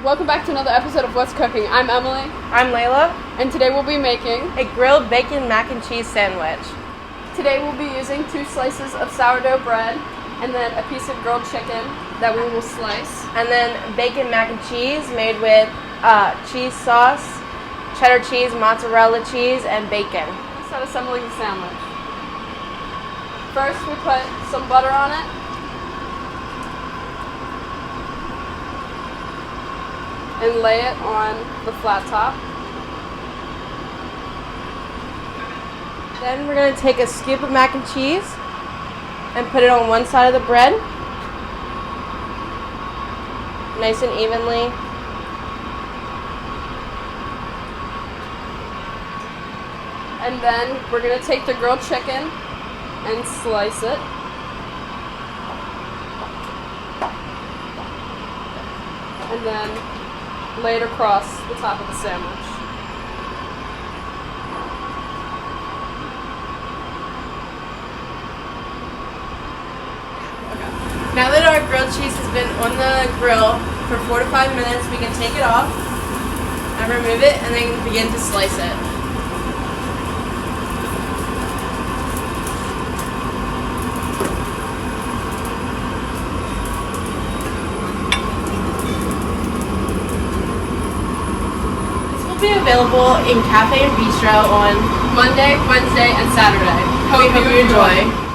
Welcome back to another episode of What's Cooking. I'm Emily. I'm Layla. And today we'll be making a grilled bacon mac and cheese sandwich. Today we'll be using 2 slices of sourdough bread and then a piece of grilled chicken that we will slice. And then bacon mac and cheese made with cheese sauce, cheddar cheese, mozzarella cheese, and bacon. Let's start assembling the sandwich. First we put some butter on it. And lay it on the flat top. Then we're going to take a scoop of mac and cheese and put it on one side of the bread, nice and evenly. And then we're going to take the grilled chicken and slice it. And then lay it across the top of the sandwich. Okay. Now that our grilled cheese has been on the grill for 4 to 5 minutes, we can take it off and remove it and then begin to slice it. Be available in Cafe and Bistro on Monday, Wednesday, and Saturday. We hope you enjoy.